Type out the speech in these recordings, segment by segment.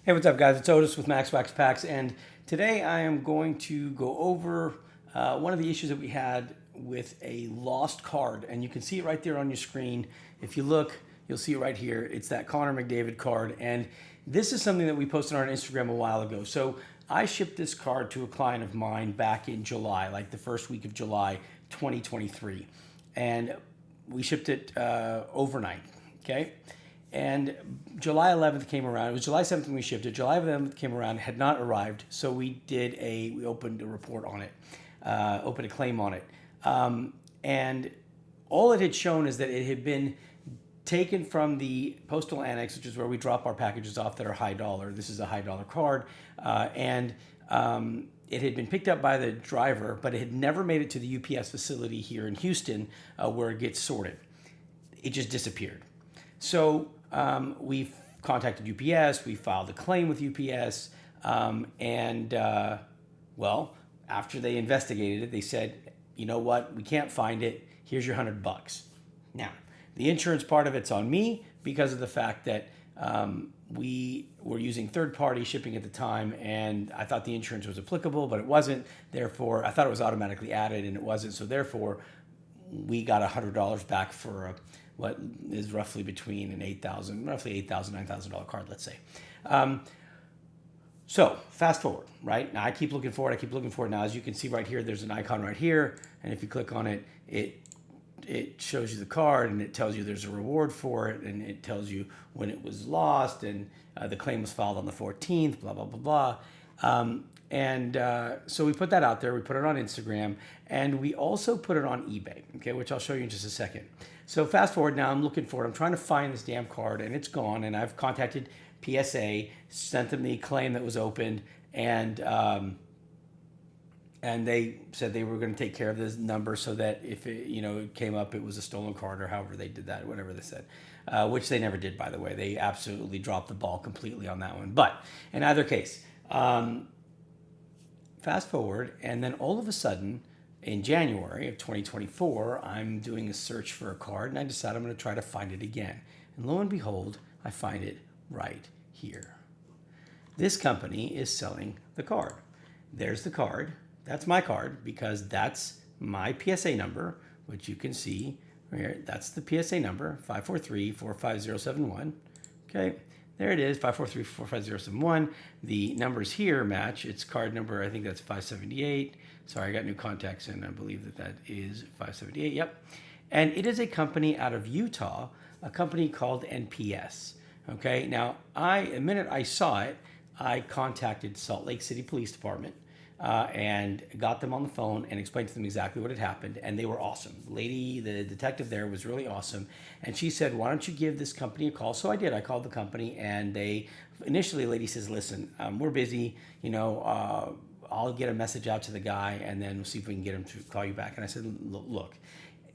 Hey, what's up, guys? It's Otis with Max Wax Packs, and today I am going to go over one of the issues that we had with a lost card. And you can see it right there on your screen. If you look, you'll see it right here. It's that Connor McDavid card, and this is something that we posted on our Instagram a while ago. So I shipped this card to a client of mine back in July, like the first week of July 2023, and we shipped it overnight, okay? And July 11th came around. It was July 7th when we shipped it. July 11th came around, had not arrived, so we opened a report on it, opened a claim on it. And all it had shown is that it had been taken from the postal annex, which is where we drop our packages off that are high dollar. This is a high dollar card. And it had been picked up by the driver, but it had never made it to the UPS facility here in Houston where it gets sorted. It just disappeared. So we contacted UPS, we filed a claim with UPS, well, after they investigated it, they said, you know what, we can't find it, here's your $100. Now, the insurance part of it's on me because of the fact that we were using third-party shipping at the time, and I thought the insurance was applicable, but it wasn't. Therefore, I thought it was automatically added, and it wasn't. So therefore, we got $100 back for what is roughly between an roughly $8,000, $9,000 card, let's say. So fast forward, right? Now I keep looking for it. Now, as you can see right here, there's an icon right here, and if you click on it, it shows you the card, and it tells you there's a reward for it, and it tells you when it was lost, and the claim was filed on the 14th, blah, blah, blah, blah. So we put that out there. We put it on Instagram, and we also put it on eBay, okay, which I'll show you in just a second. So fast forward now, I'm looking for it. I'm trying to find this damn card, and it's gone, and I've contacted PSA, sent them the claim that was opened, and they said they were going to take care of this number so that if it came up, it was a stolen card, or however they did that, whatever they said, which they never did, by the way. They absolutely dropped the ball completely on that one. But in either case, fast forward, and then all of a sudden, in January of 2024, I'm doing a search for a card, and I decide I'm going to try to find it again. And lo and behold, I find it right here. This company is selling the card. There's the card. That's my card because that's my PSA number, which you can see right here. That's the PSA number, 543-45071. Okay, there it is, 543-45071. The numbers here match. It's card number, I think that's 578. Sorry, I got new contacts in. I believe that is 578, yep. And it is a company out of Utah, a company called NPS. Okay, now the minute I saw it, I contacted Salt Lake City Police Department and got them on the phone and explained to them exactly what had happened, and they were awesome. The detective there was really awesome, and she said, why don't you give this company a call? So I did. I called the company, and initially a lady says, listen, we're busy, I'll get a message out to the guy, and then we'll see if we can get him to call you back. And I said, look,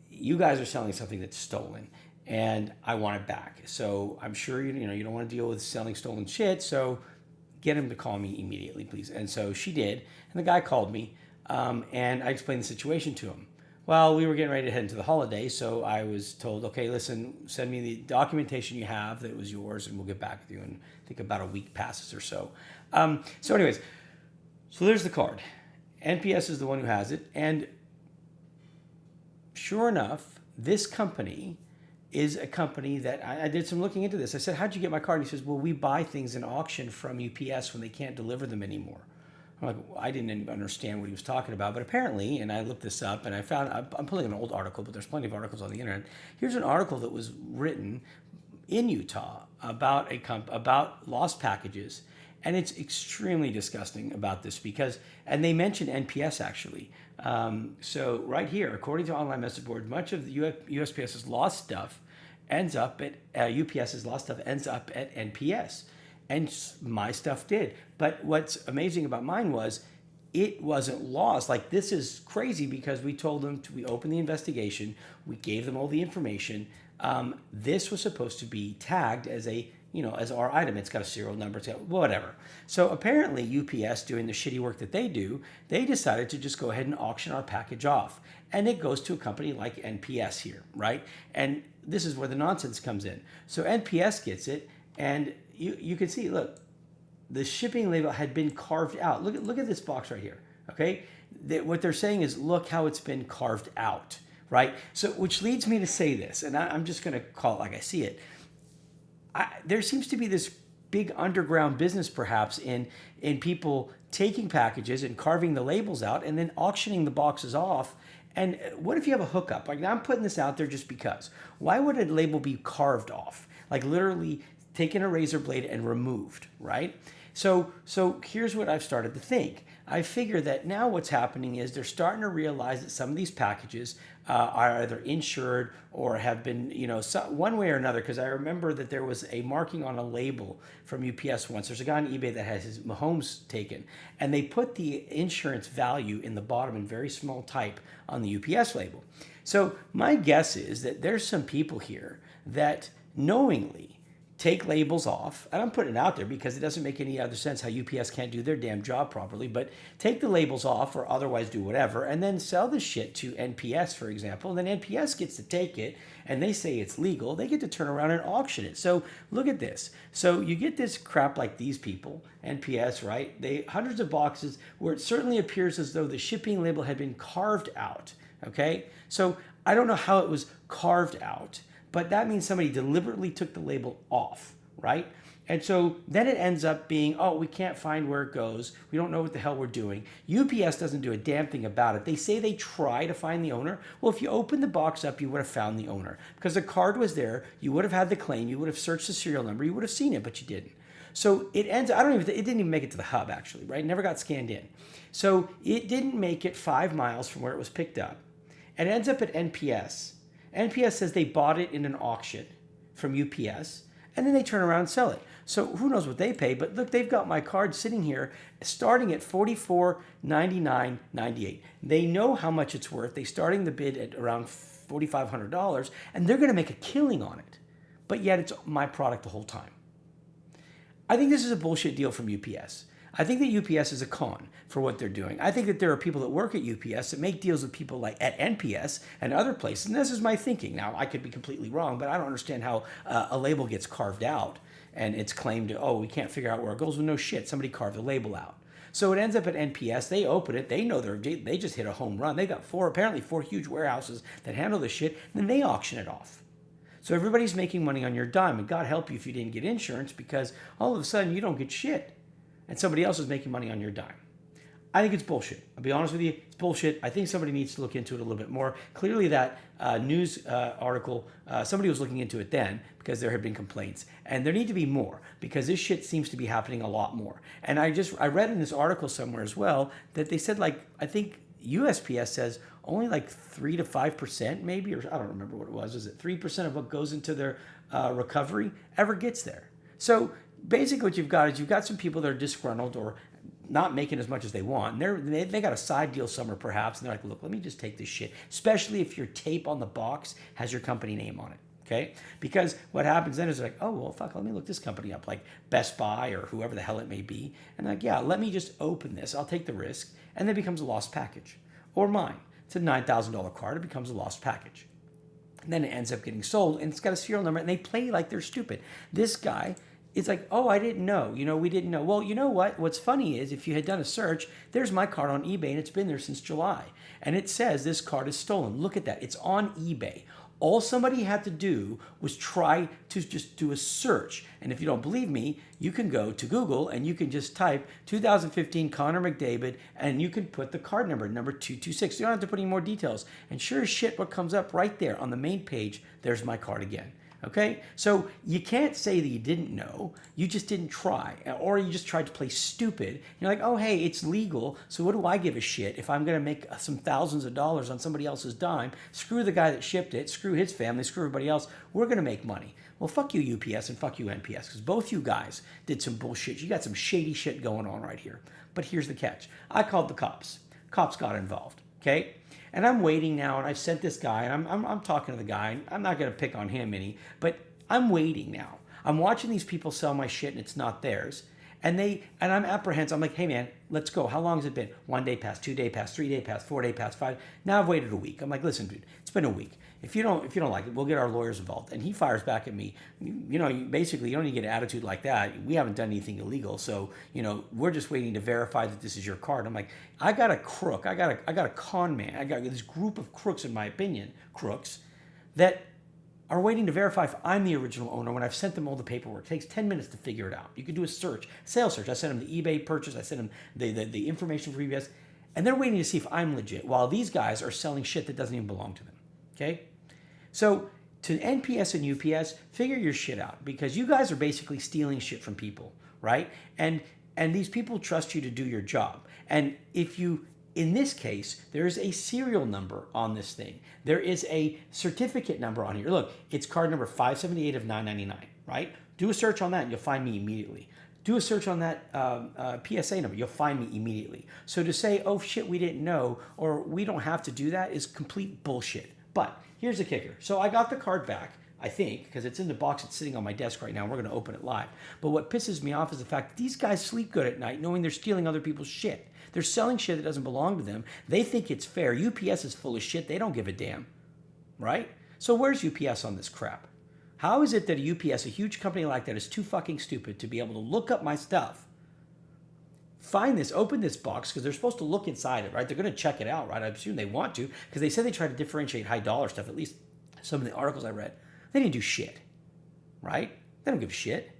you guys are selling something that's stolen, and I want it back. So I'm sure you don't want to deal with selling stolen shit, so get him to call me immediately, please. And so she did, and the guy called me, and I explained the situation to him. Well, we were getting ready to head into the holiday, so I was told, okay, listen, send me the documentation you have that was yours, and we'll get back with you. And I think about a week passes or so. So anyways, so there's the card. NPS is the one who has it, and sure enough, this company is a company that I did some looking into this. I said, how'd you get my card? And he says, well, we buy things in auction from UPS when they can't deliver them anymore. I'm like, well, I didn't understand what he was talking about, but apparently, and I looked this up, and I found, I'm pulling an old article, but there's plenty of articles on the internet. Here's an article that was written in Utah about lost packages, and it's extremely disgusting about this and they mentioned NPS actually. So right here, according to online message board, much of the USPS's lost stuff ends up at UPS's lost stuff ends up at NPS, and my stuff did. But what's amazing about mine was it wasn't lost. Like, this is crazy because we told them we opened the investigation, we gave them all the information. This was supposed to be tagged as as our item. It's got a serial number, it's got whatever. So apparently UPS, doing the shitty work that they do, they decided to just go ahead and auction our package off. And it goes to a company like NPS here, right? And this is where the nonsense comes in. So NPS gets it, and you can see, look, the shipping label had been carved out. Look at this box right here, okay? What they're saying is, look how it's been carved out, right? So, which leads me to say this, and I'm just going to call it like I see it. There seems to be this big underground business, perhaps, in people taking packages and carving the labels out and then auctioning the boxes off. And what if you have a hookup? Like, now I'm putting this out there just because. Why would a label be carved off? Like, literally taken a razor blade and removed, right? So here's what I've started to think. I figure that now what's happening is they're starting to realize that some of these packages are either insured or have been, one way or another. Because I remember that there was a marking on a label from UPS once. There's a guy on eBay that has his Mahomes taken, and they put the insurance value in the bottom in very small type on the UPS label. So my guess is that there's some people here that knowingly take labels off, and I'm putting it out there because it doesn't make any other sense how UPS can't do their damn job properly, but take the labels off or otherwise do whatever, and then sell the shit to NPS, for example, and then NPS gets to take it, and they say it's legal. They get to turn around and auction it. So look at this. So you get this crap like these people, NPS, right? They hundreds of boxes where it certainly appears as though the shipping label had been carved out, okay? So I don't know how it was carved out, but that means somebody deliberately took the label off, right? And so then it ends up being, oh, we can't find where it goes. We don't know what the hell we're doing. UPS doesn't do a damn thing about it. They say they try to find the owner. Well, if you open the box up, you would have found the owner because the card was there. You would have had the claim. You would have searched the serial number. You would have seen it, but you didn't. So it didn't even make it to the hub, actually, right? It never got scanned in. So it didn't make it 5 miles from where it was picked up. And it ends up at NPS. NPS says they bought it in an auction from UPS, and then they turn around and sell it. So who knows what they pay, but look, they've got my card sitting here starting at $44.99.98. They know how much it's worth. They're starting the bid at around $4,500, and they're going to make a killing on it. But yet it's my product the whole time. I think this is a bullshit deal from UPS. I think that UPS is a con for what they're doing. I think that there are people that work at UPS that make deals with people like at NPS and other places. And this is my thinking. Now, I could be completely wrong, but I don't understand how a label gets carved out and it's claimed to, oh, we can't figure out where it goes. Well, no shit. Somebody carved the label out. So it ends up at NPS. They open it. They know they just hit a home run. They got apparently four huge warehouses that handle this shit. And then they auction it off. So everybody's making money on your dime. And God help you if you didn't get insurance because all of a sudden you don't get shit. And somebody else is making money on your dime. I think it's bullshit. I'll be honest with you, it's bullshit. I think somebody needs to look into it a little bit more. Clearly that news article, somebody was looking into it then because there had been complaints. And there need to be more because this shit seems to be happening a lot more. And I read in this article somewhere as well that they said I think USPS says only 3 to 5% maybe, or I don't remember what it was. Is it 3% of what goes into their recovery ever gets there? So basically what you've got some people that are disgruntled or not making as much as they want. And they got a side deal somewhere perhaps. And they're like, look, let me just take this shit. Especially if your tape on the box has your company name on it. Okay? Because what happens then is like, oh, well, fuck, let me look this company up. Like Best Buy or whoever the hell it may be. And like, yeah, let me just open this. I'll take the risk. And then it becomes a lost package. Or mine. It's a $9,000 card. It becomes a lost package. And then it ends up getting sold. And it's got a serial number. And they play like they're stupid. This guy... It's like, oh, I didn't know. We didn't know. Well, you know what? What's funny is if you had done a search, there's my card on eBay, and it's been there since July. And it says this card is stolen. Look at that. It's on eBay. All somebody had to do was try to just do a search. And if you don't believe me, you can go to Google, and you can just type 2015 Connor McDavid, and you can put the card number 226. You don't have to put any more details. And sure as shit, what comes up right there on the main page, there's my card again. Okay, so you can't say that you didn't know, you just didn't try, or you just tried to play stupid. You're like, oh, hey, it's legal, so what do I give a shit if I'm going to make some thousands of dollars on somebody else's dime? Screw the guy that shipped it, screw his family, screw everybody else. We're going to make money. Well, fuck you, UPS, and fuck you, NPS, because both you guys did some bullshit. You got some shady shit going on right here. But here's the catch. I called the cops. Cops got involved, okay? And I'm waiting now, and I've sent this guy, and I'm talking to the guy. And I'm not going to pick on him any, but I'm waiting now. I'm watching these people sell my shit, and it's not theirs. And I'm apprehensive. I'm like, hey man, let's go. How long has it been? 1 day passed, 2 day passed, 3 day passed, 4 day passed, 5. Now I've waited a week. I'm like, listen, dude, it's been a week. If you don't like it, we'll get our lawyers involved. And he fires back at me. Basically, you don't need to get an attitude like that. We haven't done anything illegal, so we're just waiting to verify that this is your card. I'm like, I got a crook. I got a con man. I got this group of crooks, in my opinion, crooks that are waiting to verify if I'm the original owner when I've sent them all the paperwork. It takes 10 minutes to figure it out. You can do a search, sales search. I sent them the eBay purchase. I sent them the information for UPS. And they're waiting to see if I'm legit while these guys are selling shit that doesn't even belong to them. Okay? So to NPS and UPS, figure your shit out because you guys are basically stealing shit from people, right? And these people trust you to do your job. And in this case, there is a serial number on this thing. There is a certificate number on here. Look, it's card number 578 of 999, right? Do a search on that and you'll find me immediately. Do a search on that PSA number. You'll find me immediately. So to say, oh shit, we didn't know, or we don't have to do that is complete bullshit. But here's the kicker. So I got the card back, I think, because it's in the box. It's sitting on my desk right now. We're going to open it live. But what pisses me off is the fact that these guys sleep good at night knowing they're stealing other people's shit. They're selling shit that doesn't belong to them. They think it's fair. UPS is full of shit. They don't give a damn, right? So where's UPS on this crap? How is it that a UPS, a huge company like that, is too fucking stupid to be able to look up my stuff, find this, open this box, because they're supposed to look inside it, right? They're going to check it out, right? I assume they want to, because they said they try to differentiate high dollar stuff, at least some of the articles I read. They didn't do shit, right? They don't give a shit.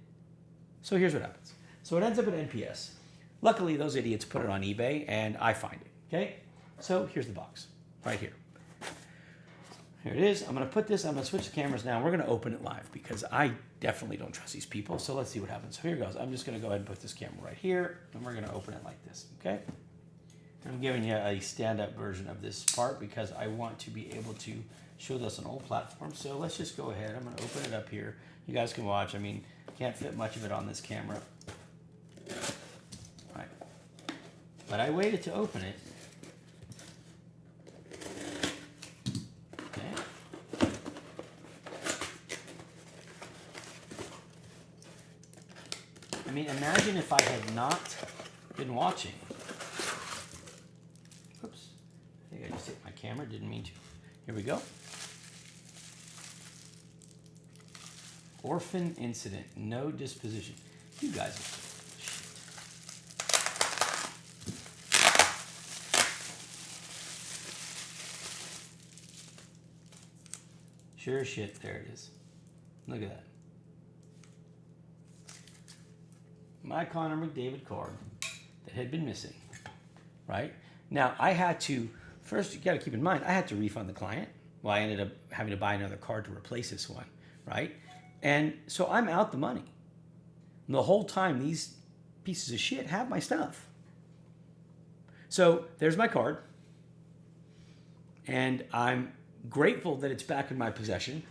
So here's what happens. So it ends up at NPS. Luckily, those idiots put it on eBay, and I find it, okay? So here's the box, right here. Here it is. I'm going to switch the cameras now. We're going to open it live because I definitely don't trust these people. So let's see what happens. So here goes. I'm just going to go ahead and put this camera right here, and we're going to open it like this, okay? I'm giving you a stand-up version of this part because I want to be able to show this on all platforms. So let's just go ahead. I'm going to open it up here. You guys can watch. I mean, can't fit much of it on this camera. All right. But I waited to open it. I mean, imagine if I had not been watching. Oops. I think I just hit my camera. Didn't mean to. Here we go. Orphan incident. No disposition. You guys are shit. Sure as shit. There it is. Look at that. My Connor McDavid card that had been missing, right? Now, I had to, first, you got to keep in mind, I had to refund the client. Well, I ended up having to buy another card to replace this one, right? And so I'm out the money. And the whole time, these pieces of shit have my stuff. So there's my card. And I'm grateful that it's back in my possession.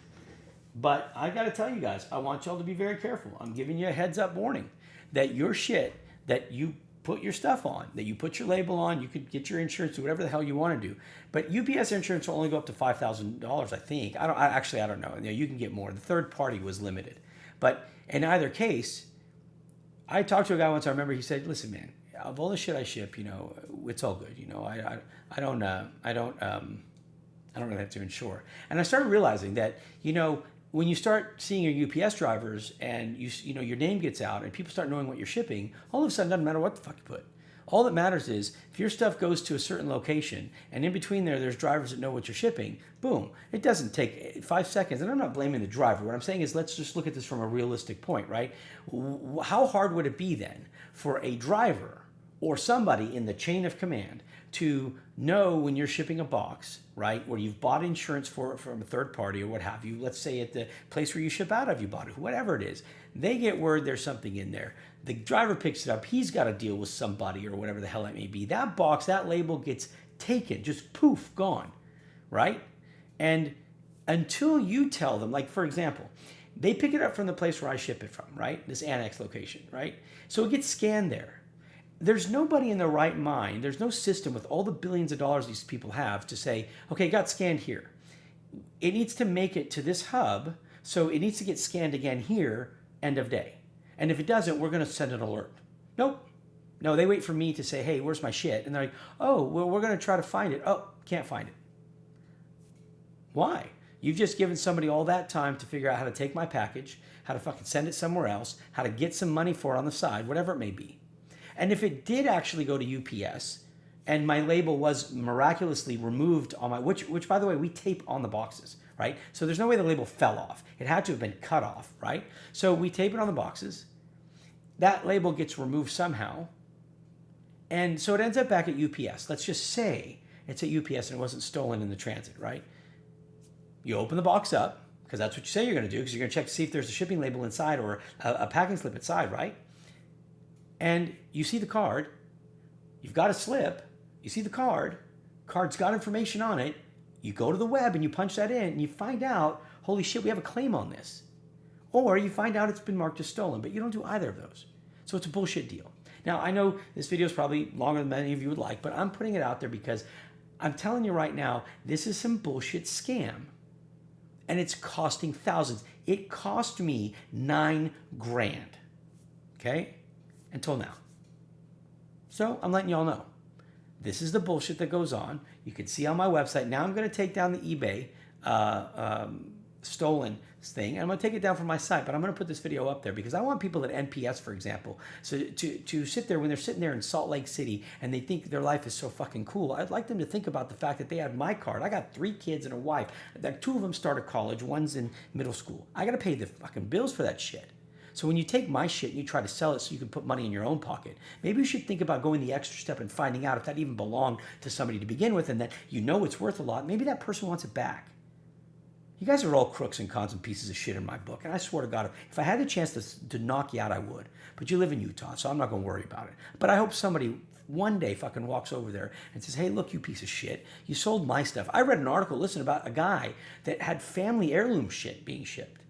But I got to tell you guys, I want y'all to be very careful. I'm giving you a heads up warning that your shit that you put your stuff on, that you put your label on, you could get your insurance, do whatever the hell you want to do. But UPS insurance will only go up to $5,000, I think. I don't know. You can get more. The third party was limited. But in either case, I talked to a guy once. I remember he said, "Listen, man, of all the shit I ship, it's all good. I don't really have to insure." And I started realizing that, when you start seeing your UPS drivers and your name gets out and people start knowing what you're shipping, all of a sudden it doesn't matter what the fuck you put. All that matters is if your stuff goes to a certain location and in between there's drivers that know what you're shipping, boom. It doesn't take 5 seconds. And I'm not blaming the driver. What I'm saying is let's just look at this from a realistic point, right? How hard would it be then for a driver or somebody in the chain of command to know when you're shipping a box, right, where you've bought insurance for it from a third party or what have you, let's say at the place where you ship out of, you bought it, whatever it is, they get word there's something in there. The driver picks it up, he's got to deal with somebody or whatever the hell it may be. That box, that label gets taken, just poof, gone, right? And until you tell them, like for example, they pick it up from the place where I ship it from, right, this annex location, right? So it gets scanned there. There's nobody in their right mind, there's no system with all the billions of dollars these people have to say, okay, it got scanned here. It needs to make it to this hub, so it needs to get scanned again here, end of day. And if it doesn't, we're going to send an alert. Nope. No, they wait for me to say, hey, where's my shit? And they're like, oh, well, we're going to try to find it. Oh, can't find it. Why? You've just given somebody all that time to figure out how to take my package, how to fucking send it somewhere else, how to get some money for it on the side, whatever it may be. And if it did actually go to UPS and my label was miraculously removed on my, which by the way, we tape on the boxes, right? So there's no way the label fell off. It had to have been cut off, right? So we tape it on the boxes. That label gets removed somehow. And so it ends up back at UPS. Let's just say it's at UPS and it wasn't stolen in the transit, right? You open the box up, because that's what you say you're going to do, because you're going to check to see if there's a shipping label inside or a packing slip inside, right? And you see the card. You've got a slip. You see the card. Card's got information on it. You go to the web and you punch that in and you find out, holy shit, we have a claim on this. Or you find out it's been marked as stolen, but you don't do either of those. So it's a bullshit deal. Now, I know this video is probably longer than many of you would like, but I'm putting it out there because I'm telling you right now, this is some bullshit scam. And it's costing thousands. It cost me $9,000, okay, until now. So I'm letting y'all know. This is the bullshit that goes on. You can see on my website. Now I'm going to take down the eBay stolen thing, and I'm going to take it down from my site, but I'm going to put this video up there because I want people at NPS, for example, so to sit there when they're sitting there in Salt Lake City and they think their life is so fucking cool. I'd like them to think about the fact that they have my card. I got 3 kids and a wife. Like 2 of them started college, one's in middle school. I got to pay the fucking bills for that shit. So when you take my shit and you try to sell it so you can put money in your own pocket, maybe you should think about going the extra step and finding out if that even belonged to somebody to begin with and that you know it's worth a lot. Maybe that person wants it back. You guys are all crooks and cons and pieces of shit in my book. And I swear to God, if I had the chance to knock you out, I would. But you live in Utah, so I'm not going to worry about it. But I hope somebody one day fucking walks over there and says, hey, look, you piece of shit. You sold my stuff. I read an article, listen, about a guy that had family heirloom shit being shipped.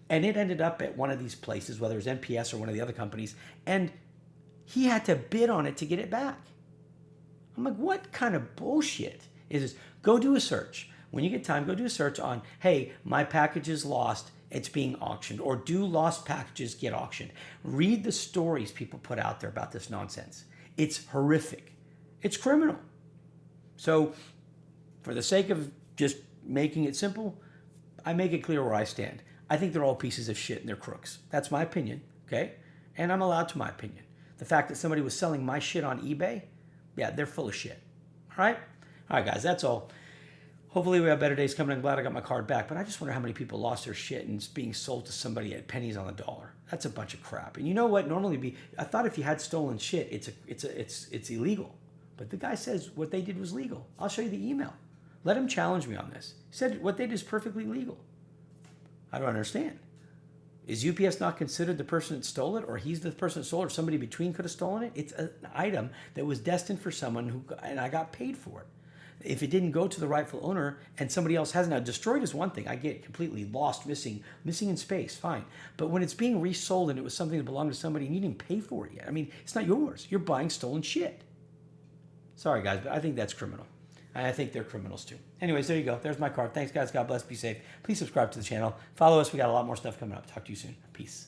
And it ended up at one of these places, whether it was NPS or one of the other companies, and he had to bid on it to get it back. I'm like, what kind of bullshit is this? Go do a search. When you get time, go do a search on, hey, my package is lost, it's being auctioned, or do lost packages get auctioned? Read the stories people put out there about this nonsense. It's horrific. It's criminal. So for the sake of just making it simple, I make it clear where I stand. I think they're all pieces of shit and they're crooks. That's my opinion, okay? And I'm allowed to my opinion. The fact that somebody was selling my shit on eBay, yeah, they're full of shit. All right? All right, guys, that's all. Hopefully we have better days coming. I'm glad I got my card back, but I just wonder how many people lost their shit and it's being sold to somebody at pennies on the dollar. That's a bunch of crap. And you know what? I thought if you had stolen shit, it's illegal. But the guy says what they did was legal. I'll show you the email. Let him challenge me on this. He said what they did is perfectly legal. I don't understand. Is UPS not considered the person that stole it, or he's the person that stole it, or somebody between could have stolen it? It's an item that was destined for someone and I got paid for it. If it didn't go to the rightful owner and somebody else hasn't, now destroyed is one thing. I get completely lost, missing in space, fine. But when it's being resold and it was something that belonged to somebody and you didn't pay for it yet, I mean, it's not yours. You're buying stolen shit. Sorry, guys, but I think that's criminal. I think they're criminals too. Anyways, there you go. There's my card. Thanks, guys. God bless. Be safe. Please subscribe to the channel. Follow us. We got a lot more stuff coming up. Talk to you soon. Peace.